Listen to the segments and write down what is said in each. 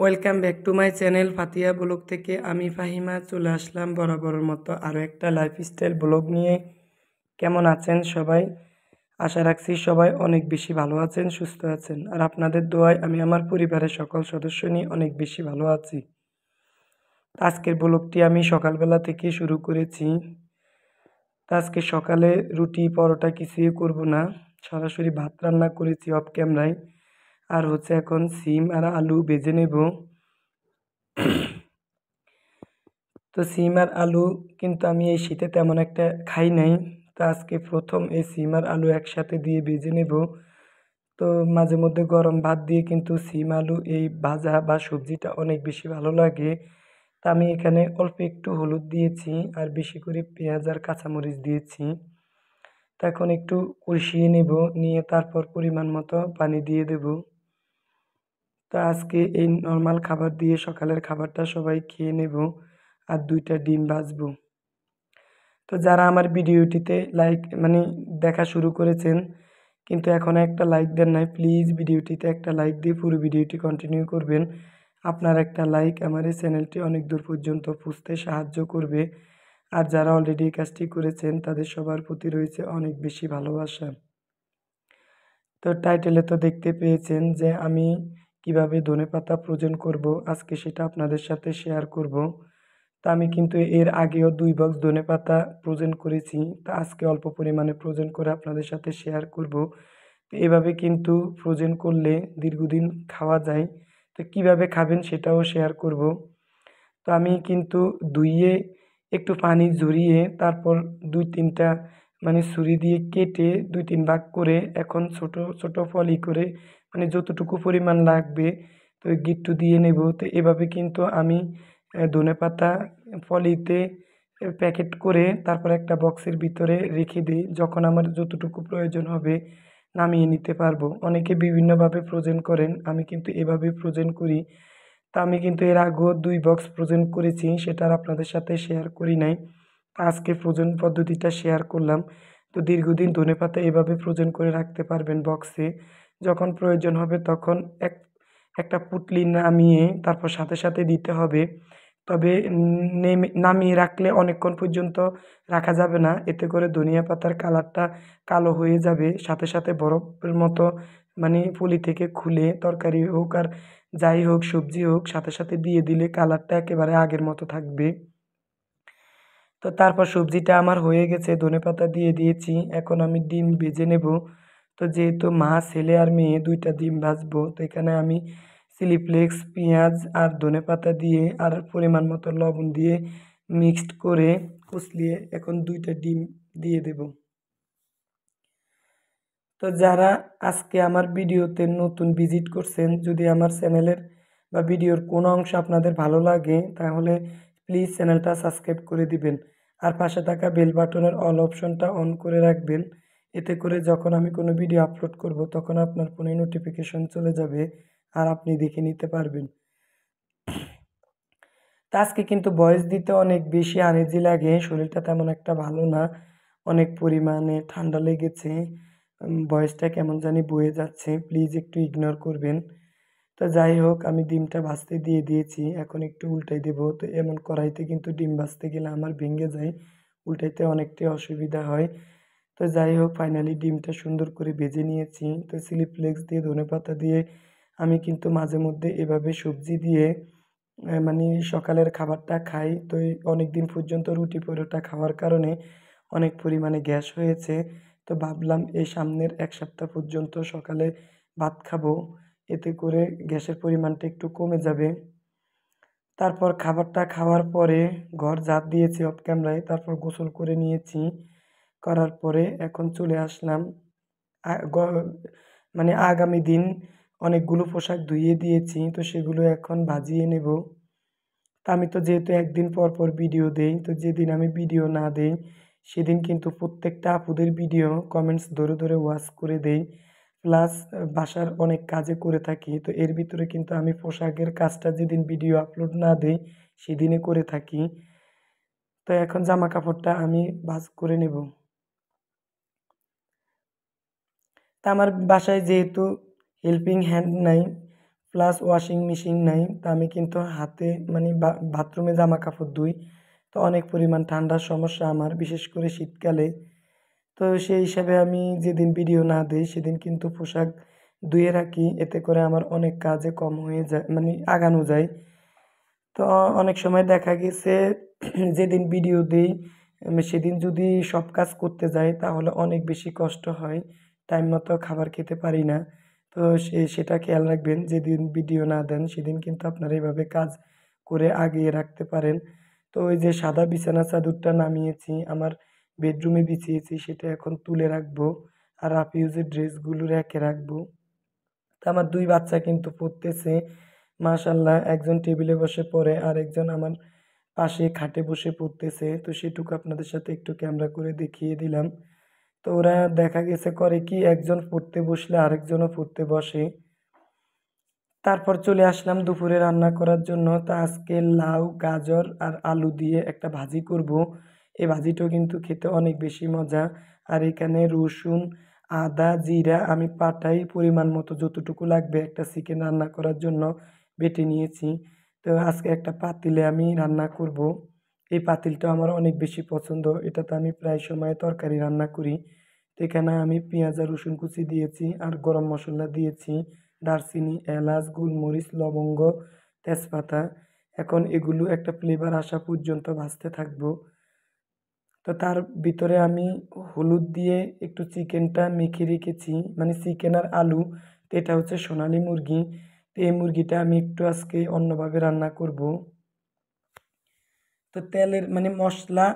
Welcome back to my channel Fatiha blog থেকে আমি ফাহিমা চলে আসলাম বরাবরের মতো আরও একটা লাইফস্টাইল ব্লগ নিয়ে। কেমন আছেন সবাই? আশা রাখছি সবাই অনেক বেশি ভালো আছেন, সুস্থ আছেন, আর আপনাদের দোয়ায় আমি আমার পরিবারের সকল সদস্য নিয়ে অনেক বেশি ভালো আছি। আজকের ব্লগটি আমি সকালবেলা থেকে শুরু করেছি। আজকে সকালে রুটি পরোটা কিছুই করব না, সরাসরি ভাত রান্না করেছি অফ ক্যামেরায়। আর হচ্ছে এখন সিম আর আলু ভেজে নেব। তো সিম আর আলু কিন্তু আমি এই শীতে তেমন একটা খাই নাই, তো আজকে প্রথম এই সিম আর আলু একসাথে দিয়ে ভেজে নেব। তো মাঝে মধ্যে গরম ভাত দিয়ে কিন্তু সিম আলু এই ভাজা বা সবজিটা অনেক বেশি ভালো লাগে। তা আমি এখানে অল্প একটু হলুদ দিয়েছি আর বেশি করে পেঁয়াজ আর কাঁচামরিচ দিয়েছি। তো এখন একটু কষিয়ে নেব, নিয়ে তারপর পরিমাণ মতো পানি দিয়ে দেব। তো আজকে এই নর্মাল খাবার দিয়ে সকালের খাবারটা সবাই খেয়ে নেব, আর 2টা ডিম ভাজবো। তো যারা আমার ভিডিওটিতে দেখা শুরু করেছেন কিন্তু এখনও একটা লাইক দেন নাই, প্লিজ ভিডিওটিতে একটা লাইক দিয়ে পুরো ভিডিওটি কন্টিনিউ করবেন। আপনার একটা লাইক আমার এই চ্যানেলটি অনেক দূর পর্যন্ত পৌঁছতে সাহায্য করবে। আর যারা অলরেডি এই কাজটি করেছেন তাদের সবার প্রতি রয়েছে অনেক বেশি ভালোবাসা। তো টাইটেলে তো দেখতে পেয়েছেন যে আমি কিভাবে ধনেপাতা ফ্রোজেন করব, আজকে সেটা আপনাদের সাথে শেয়ার করব। তা আমি কিন্তু এর আগেও 2 বক্স ধনেপাতা ফ্রোজেন করেছি, তা আজকে অল্প পরিমাণে ফ্রোজেন করে আপনাদের সাথে শেয়ার করব। তো এভাবে কিন্তু ফ্রোজেন করলে দীর্ঘদিন খাওয়া যায়। তো কীভাবে খাবেন সেটাও শেয়ার করব। তো আমি কিন্তু ধুইয়ে একটু পানি ঝরিয়ে তারপর 2-3টা ছুরি দিয়ে কেটে 2-3 ভাগ করে এখন ছোট ছোট ফলি করে যতটুকু পরিমাণ লাগবে তো গিট্টু দিয়ে নেব। তো এভাবে কিন্তু আমি ধনেপাতা ফলিতে প্যাকেট করে তারপর একটা বক্সের ভিতরে রেখে দিই, যখন আমার যতটুকু প্রয়োজন হবে নামিয়ে নিতে পারবো। অনেকে বিভিন্নভাবে ফ্রোজেন করেন, আমি কিন্তু এভাবে ফ্রোজেন করি। তা আমি কিন্তু এর আগেও 2 বক্স ফ্রোজেন করেছি, সেটা আর আপনাদের সাথে শেয়ার করি নাই। আজকে ফ্রোজেন পদ্ধতিটা শেয়ার করলাম। তো দীর্ঘদিন ধনেপাতা এভাবে ফ্রোজেন করে রাখতে পারবেন বক্সে। যখন প্রয়োজন হবে তখন একটা পুঁটলি নামিয়ে তারপর সাথে সাথে দিতে হবে। তবে নামিয়ে রাখলে অনেকক্ষণ পর্যন্ত রাখা যাবে না, এতে করে ধনিয়া পাতার কালারটা কালো হয়ে যাবে। সাথে সাথে বরফের মতো পুলি থেকে খুলে তরকারি হোক আর যাই হোক সবজি হোক সাথে সাথে দিয়ে দিলে কালারটা একেবারে আগের মতো থাকবে। তো তারপর সবজিটা আমার হয়ে গেছে, ধনেপাতা দিয়ে দিয়েছি, এখন আমি ডিম ভেজে নেব। তো যেহেতু মা ছেলে আর মেয়ে 2টা ডিম ভাজবো, তো এখানে আমি চিলি ফ্লেক্স পেঁয়াজ আর ধনেপাতা দিয়ে আর পরিমাণ মতো লবণ দিয়ে মিক্সড করে কুচলিয়ে এখন 2টা ডিম দিয়ে দেব। তো যারা আজকে আমার ভিডিওতে নতুন ভিজিট করছেন, যদি আমার চ্যানেলের বা ভিডিওর কোনো অংশ আপনাদের ভালো লাগে তাহলে প্লিজ চ্যানেলটা সাবস্ক্রাইব করে দিবেন, আর পাশে থাকা বেল বাটনের অল অপশনটা অন করে রাখবেন। এতে করে যখন আমি কোনো ভিডিও আপলোড করব তখন আপনার ফোনে নোটিফিকেশন চলে যাবে আর আপনি দেখে নিতে পারবেন। তা আজকে কিন্তু ভয়েস দিতে অনেক বেশি আনইজি লাগে, শরীরটা তেমন একটা ভালো না, অনেক পরিমাণে ঠান্ডা লেগেছে, ভয়েসটা কেমন জানি বয়ে যাচ্ছে, প্লিজ একটু ইগনোর করবেন। তো যাই হোক, আমি ডিমটা ভাজতে দিয়ে দিয়েছি, এখন একটু উল্টাই দেবো। তো এমন কড়াইতে কিন্তু ডিম ভাজতে গেলে আমার ভেঙে যায়, উল্টাইতে অনেকটাই অসুবিধা হয়। তো যাই হোক, ফাইনালি ডিমটা সুন্দর করে ভেজে নিয়েছি। তো চিলি ফ্লেক্স দিয়ে ধনেপাতা দিয়ে আমি কিন্তু মাঝে মধ্যে এভাবে সবজি দিয়ে সকালের খাবারটা খাই। তো অনেক দিন পর্যন্ত রুটি পরোটা খাওয়ার কারণে অনেক পরিমাণে গ্যাস হয়েছে। তো ভাবলাম এই সামনের 1 সপ্তাহ পর্যন্ত সকালে ভাত খাবো, এতে করে গ্যাসের পরিমাণটা একটু কমে যাবে। তারপর খাবারটা খাওয়ার পরে ঘর ঝাঁট দিয়েছি অফ ক্যামেরায়, তারপর গোসল করে নিয়েছি। করার পরে এখন চলে আসলাম আ গ আগামী দিন অনেকগুলো পোশাক ধুইয়ে দিয়েছি, তো সেগুলো এখন ভাজিয়ে নেব। তা আমি তো যেহেতু একদিন পর পর ভিডিও দেই, তো যেদিন আমি ভিডিও না দেই সেদিন কিন্তু প্রত্যেকটা আপুদের ভিডিও কমেন্টস ধরে ধরে ওয়াচ করে দেই, প্লাস বাসার অনেক কাজে করে থাকি। তো এর ভিতরে কিন্তু আমি পোশাকের কাজটা যেদিন ভিডিও আপলোড না দেই সেদিনে করে থাকি। তো এখন জামা কাপড়টা আমি ভাঁজ করে নেব। তা আমার বাসায় যেহেতু হেল্পিং হ্যান্ড নাই, প্লাস ওয়াশিং মেশিন নাই, তা আমি কিন্তু হাতে মানে বাথরুমে জামা কাপড় ধুই। তো অনেক পরিমাণ ঠান্ডার সমস্যা আমার, বিশেষ করে শীতকালে। তো সেই হিসাবে আমি যেদিন ভিডিও না দিই সেদিন কিন্তু পোশাক ধুয়ে রাখি, এতে করে আমার অনেক কাজে কম হয়ে যায়, মানে আগানো যায়। তো অনেক সময় দেখা গেছে যেদিন ভিডিও দিই সেদিন যদি সব কাজ করতে যাই তাহলে অনেক বেশি কষ্ট হয়, টাইম মতো খাবার খেতে পারি না। তো সেটা খেয়াল রাখবেন, যেদিন ভিডিও না দেন সেদিন কিন্তু আপনারা এভাবে কাজ করে আগিয়ে রাখতে পারেন। তো ওই যে সাদা বিছানা চাদরটা নামিয়েছি আমার বেডরুমে বিছিয়েছি, সেটা এখন তুলে রাখবো, আর রাফ ইউজের ড্রেসগুলো রেখে রাখবো। তো আমার 2 বাচ্চা কিন্তু পড়তেছে। মাশাআল্লাহ, একজন টেবিলে বসে পড়ে, আরেকজন আমার পাশে খাটে বসে পড়তেছে। তো সেটুকু আপনাদের সাথে একটু ক্যামেরা করে দেখিয়ে দিলাম। তো ওরা দেখা গেছে করে কি, একজন পড়তে বসলে আরেকজনও পড়তে বসে। তারপর চলে আসলাম দুপুরে রান্না করার জন্য। তো আজকে লাউ, গাজর আর আলু দিয়ে একটা ভাজি করব। এই ভাজিটাও কিন্তু খেতে অনেক বেশি মজা। আর এখানে রসুন, আদা, জিরা আমি পাটাই পরিমাণ মতো যতটুকু লাগবে একটা চিকেন রান্না করার জন্য বেটে নিয়েছি। তো আজকে একটা পাতিলে আমি রান্না করব। এই পাতিলটা আমার অনেক বেশি পছন্দ। এটাতে আমি প্রায় সময় তরকারি রান্না করি। তো এখানে আমি পেঁয়াজ আর রসুন কুচি দিয়েছি আর গরম মসলা দিয়েছি। দারচিনি, এলাচ, গোলমরিচ, লবঙ্গ, তেজপাতা। এখন এগুলো একটা ফ্লেভার আসা পর্যন্ত ভাজতে থাকবো। তো তার ভিতরে আমি হলুদ দিয়ে একটু চিকেনটা মেখে রেখেছি, মানে চিকেন আর আলু। তো এটা হচ্ছে সোনালী মুরগি। তো এই মুরগিটা আমি একটু আজকে অন্যভাবে রান্না করব। তো তেলের মানে মশলা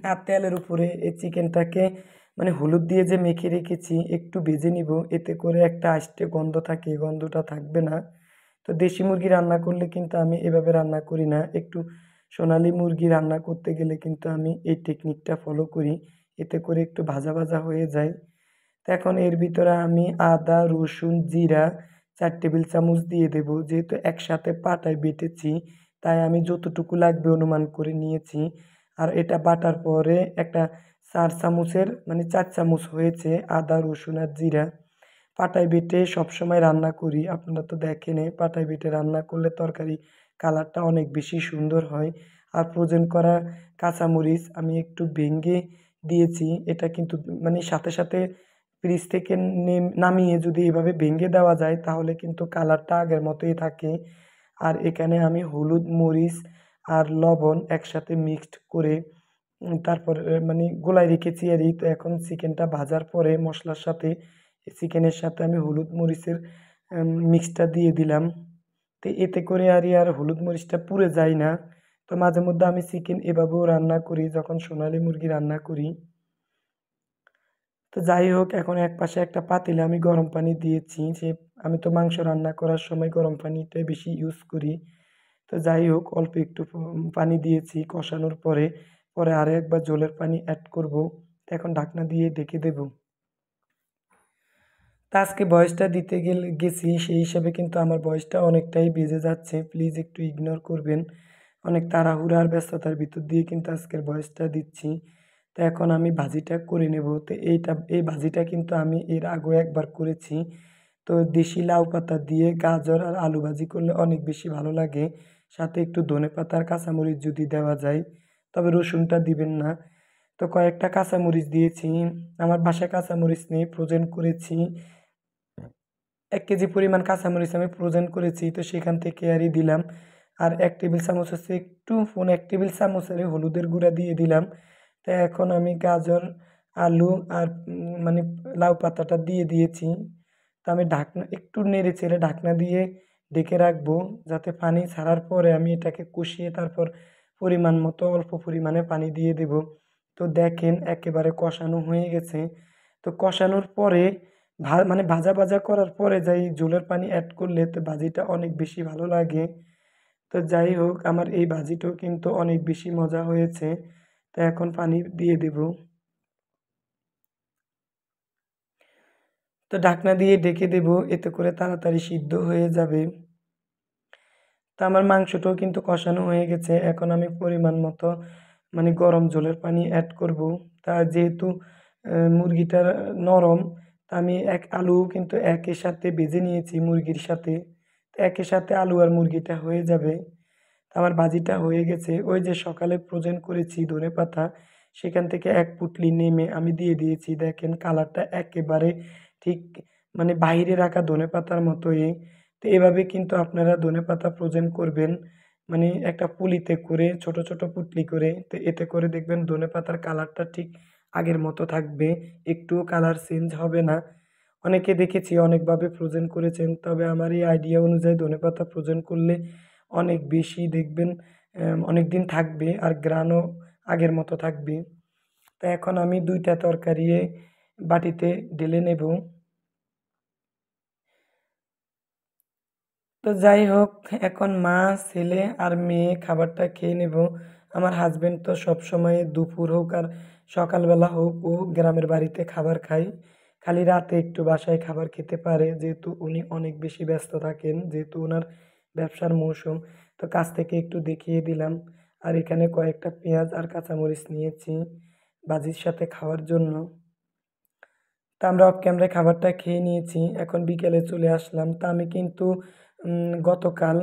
আর তেলের উপরে এই চিকেনটাকে মানে হলুদ দিয়ে যে মেখে রেখেছি একটু ভেজে নিব, এতে করে একটা আষ্টে গন্ধ থাকে, এই গন্ধটা থাকবে না। তো দেশি মুরগি রান্না করলে কিন্তু আমি এভাবে রান্না করি না, একটু সোনালী মুরগি রান্না করতে গেলে কিন্তু আমি এই টেকনিকটা ফলো করি, এতে করে একটু ভাজা ভাজা হয়ে যায়। তো এখন এর ভিতরে আমি আদা, রসুন, জিরা 4 টেবিল চামচ দিয়ে দেব। যেহেতু একসাথে পাটায় বেটেছি, তাই আমি যতটুকু লাগবে অনুমান করে নিয়েছি। আর এটা বাটার পরে একটা 4 চামচের মানে 4 চামচ হয়েছে আদা, রসুন আর জিরা। পাটায় বেটে সবসময় রান্না করি, আপনারা তো দেখেনই পাটায় বেটে রান্না করলে তরকারি কালারটা অনেক বেশি সুন্দর হয়। আর ফ্রোজেন করা কাঁচামরিচ আমি একটু ভেঙে দিয়েছি, এটা কিন্তু মানে সাথে সাথে ফ্রিজ থেকে নামিয়ে যদি এভাবে ভেঙে দেওয়া যায় তাহলে কিন্তু কালারটা আগের মতোই থাকে। আর এখানে আমি হলুদ, মরিচ আর লবণ একসাথে মিক্সড করে তারপর মানে গোলায় রেখেছি আরই। তো এখন চিকেনটা ভাজার পরে মশলার সাথে চিকেনের সাথে আমি হলুদ মরিচের মিক্সটা দিয়ে দিলাম। তো এতে করে আর হলুদ মরিচটা পুড়ে যায় না। তো মাঝে মধ্যে আমি চিকেন এভাবেও রান্না করি যখন সোনালী মুরগি রান্না করি। তো যাই হোক, এখন একপাশে একটা পাতিলে আমি গরম পানি দিয়েছি। আমি তো মাংস রান্না করার সময় গরম পানিটাই বেশি ইউজ করি। তো যাই হোক, অল্প একটু পানি দিয়েছি কষানোর পরে। পরে আরও একবার জলের পানি অ্যাড করব। তো এখন ঢাকনা দিয়ে ঢেকে দেব। তা আজকে ভয়েসটা দিতে গেছি সেই হিসাবে কিন্তু আমার ভয়েসটা অনেকটাই বেজে যাচ্ছে। প্লিজ একটু ইগনোর করবেন। অনেক তাড়াহুড়া আর ব্যস্ততার ভিতর দিয়ে কিন্তু আজকের ভয়েসটা দিচ্ছি। তো এখন আমি ভাজিটা করে নেব। তো এই ভাজিটা কিন্তু আমি এর আগেও একবার করেছি। তো দেশি লাউ পাতা দিয়ে গাজর আর আলু ভাজি করলে অনেক বেশি ভালো লাগে। সাথে একটু ধনেপাতা আর কাঁচামরিচ যদি দেওয়া যায়, তবে রসুনটা দিবেন না। তো কয়েকটা কাঁচামরিচ দিয়েছি। আমার বাসায় কাঁচামরিচ নেই, ফ্রোজেন করেছি। 1 কেজি পরিমাণ কাঁচামরিচ আমি ফ্রোজেন করেছি, তো সেখান থেকে আরই দিলাম। আর 1 টেবিল চামচ হচ্ছে একটু 1 টেবিল চামচ আরই হলুদের গুঁড়া দিয়ে দিলাম। তো এখন আমি গাজর, আলু আর মানে লাউ পাতাটা দিয়ে দিয়েছি। তো আমি ঢাকনা একটু নেড়ে চেড়ে ঢাকনা দিয়ে ঢেকে রাখবো, যাতে পানি ছাড়ার পরে আমি এটাকে কষিয়ে তারপর পরিমাণ মতো অল্প পরিমাণে পানি দিয়ে দেব। তো দেখেন একেবারে কষানো হয়ে গেছে। তো কষানোর পরে মানে ভাজা ভাজা করার পরে যাই ঝোলের পানি অ্যাড করলে তো ভাজিটা অনেক বেশি ভালো লাগে। তো যাই হোক, আমার এই ভাজিটাও কিন্তু অনেক বেশি মজা হয়েছে। তো এখন পানি দিয়ে দেব। তো ঢাকনা দিয়ে ঢেকে দেব, এতে করে তাড়াতাড়ি সিদ্ধ হয়ে যাবে। তো আমার মাংসটাও কিন্তু কষানো হয়ে গেছে। এখন আমি পরিমাণ মতো মানে গরম জলের পানি অ্যাড করব। তা যেহেতু মুরগিটা নরম, তা আমি আলু কিন্তু একই সাথে ভেজে নিয়েছি মুরগির সাথে। তো একই সাথে আলু আর মুরগিটা হয়ে যাবে। আমার ভাজিটা হয়ে গেছে। ওই যে সকালে ফ্রোজেন করেছি ধনেপাতা, সেখান থেকে ১ পুঁটলি নেমে আমি দিয়ে দিয়েছি। দেখেন কালারটা একেবারে ঠিক মানে বাইরে রাখা ধনেপাতার মতোই। তো এভাবে কিন্তু আপনারা ধনেপাতা ফ্রোজেন করবেন। মানে একটা পুলিতে করে ছোট, ছোট পুঁটলি করে। তো এতে করে দেখবেন ধনেপাতার কালারটা ঠিক আগের মতো থাকবে। একটুও কালার চেঞ্জ হবে না। অনেকে দেখেছি অনেকভাবে ফ্রোজেন করেছেন। তবে আমার এই আইডিয়া অনুযায়ী ধনেপাতা ফ্রোজেন করলে অনেক বেশি দেখবেন অনেকদিন থাকবে আর ঘ্রাণও আগের মতো থাকবে। তো এখন আমি ২ টা তরকারি বাটিতে ঢেলে নেব। তো যাই হোক এখন মা, ছেলে আর মেয়ে খাবারটা খেয়ে নেব। আমার হাসব্যান্ড তো সবসময় দুপুর হোক আর সকালবেলা হোক ও গ্রামের বাড়িতে খাবার খায়। খালি রাতে একটু বাসায় খাবার খেতে পারে যেহেতু উনি অনেক বেশি ব্যস্ত থাকেন, যেহেতু উনার ব্যবসার মৌসুম। তো কাছ থেকে একটু দেখিয়ে দিলাম। আর এখানে কয়েকটা পেঁয়াজ আর কাঁচামরিচ নিয়েছি ভাজির সাথে খাওয়ার জন্য। তা আমরা অফ ক্যামেরায় খাবারটা খেয়ে নিয়েছি। এখন বিকেলে চলে আসলাম। তা আমি কিন্তু গতকাল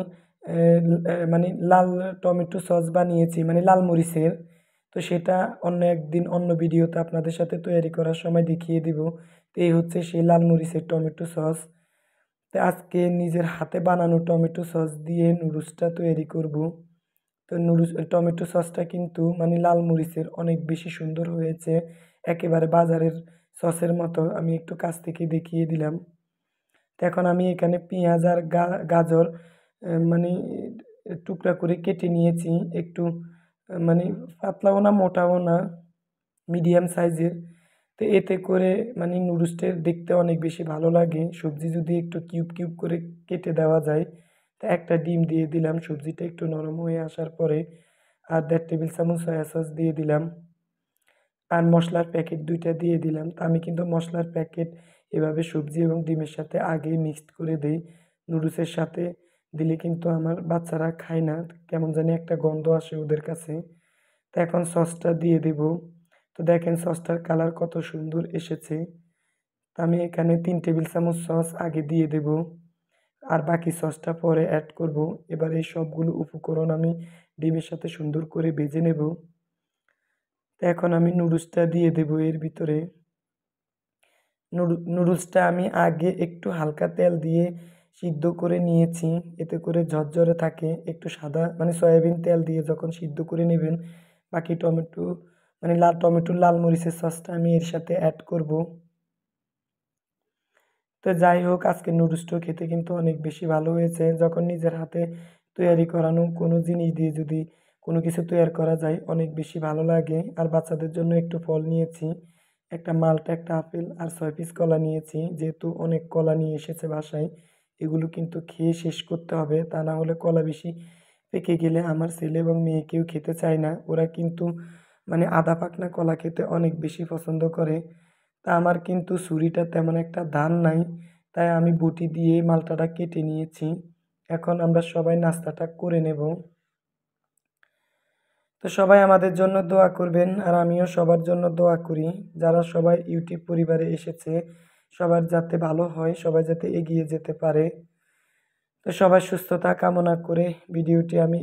মানে লাল টমেটো সস বানিয়েছি মানে লাল মরিচের। তো সেটা অন্য একদিন অন্য ভিডিওতে আপনাদের সাথে তৈরি করার সময় দেখিয়ে দিব। তো এই হচ্ছে সেই লাল মরিচের টমেটো সস। তো আজকে নিজের হাতে বানানো টমেটো সস দিয়ে নুডলসটা তৈরি করব। তো টমেটো সসটা কিন্তু মানে লাল মরিচের অনেক বেশি সুন্দর হয়েছে। একেবারে বাজারের সসের মতো আমি একটু কাছ থেকে দেখিয়ে দিলাম। তো এখন আমি এখানে পেঁয়াজ আর গাজর মানে টুকরা করে কেটে নিয়েছি। একটু মানে পাতলাও না মোটাও না, মিডিয়াম সাইজের। তো এতে করে মানে নুডলসটা দেখতে অনেক বেশি ভালো লাগে। সবজি যদি একটু কিউব কিউব করে কেটে দেওয়া যায়। তো একটা ডিম দিয়ে দিলাম সবজিটা একটু নরম হয়ে আসার পরে। আর ১.৫ টেবিল চামচ সয়া সস দিয়ে দিলাম। আর মশলার প্যাকেট ২ টা দিয়ে দিলাম। তো আমি কিন্তু মশলার প্যাকেট এভাবে সবজি এবং ডিমের সাথে আগেই মিক্সড করে দেই। নুডলসের সাথে দিলে কিন্তু আমার বাচ্চারা খায় না। কেমন জানি একটা গন্ধ আসে ওদের কাছে। তো এখন সসটা দিয়ে দেব। তো দেখেন সসটার কালার কত সুন্দর এসেছে। তো আমি এখানে ৩ টেবিল চামচ সস আগে দিয়ে দেব। আর বাকি সসটা পরে অ্যাড করব। এবার এই সবগুলো উপকরণ আমি ডিমের সাথে সুন্দর করে ভেজে নেব। তো এখন আমি নুডলসটা দিয়ে দেব এর ভিতরে। নুডলসটা আমি আগে একটু হালকা তেল দিয়ে সিদ্ধ করে নিয়েছি। এতে করে ঝরঝরে থাকে। একটু সাদা মানে সয়াবিন তেল দিয়ে যখন সিদ্ধ করে নেবেন, বাকি টমেটো মানে লাল টমেটো, লাল মরিচের সসটা আমি এর সাথে অ্যাড করব। তো যাই হোক আজকে নুডলসটাও খেতে কিন্তু অনেক বেশি ভালো হয়েছে। যখন নিজের হাতে তৈয়ারি করানো কোনো জিনিস দিয়ে যদি কোনো কিছু তৈয়ার করা যায় অনেক বেশি ভালো লাগে। আর বাচ্চাদের জন্য একটু ফল নিয়েছি। একটা মাল্টা, একটা আপেল আর ৬ পিস কলা নিয়েছি। যেহেতু অনেক কলা নিয়ে এসেছে বাসায়, এগুলো কিন্তু খেয়ে শেষ করতে হবে। তা না হলে কলা বেশি পেকে গেলে আমার ছেলে এবং মেয়ে কেউ খেতে চায় না। ওরা কিন্তু মানে আধা পাকনা কলা খেতে অনেক বেশি পছন্দ করে। তা আমার কিন্তু ছুরিটা তেমন একটা ধার নাই। তাই আমি বটি দিয়ে মালটাটা কেটে নিয়েছি। এখন আমরা সবাই নাস্তাটা করে নেব। তো সবাই আমাদের জন্য দোয়া করবেন আর আমিও সবার জন্য দোয়া করি। যারা সবাই ইউটিউব পরিবারে এসেছে সবার যাতে ভালো হয়, সবাই যাতে এগিয়ে যেতে পারে। তো সবার সুস্থতা কামনা করে ভিডিওটি আমি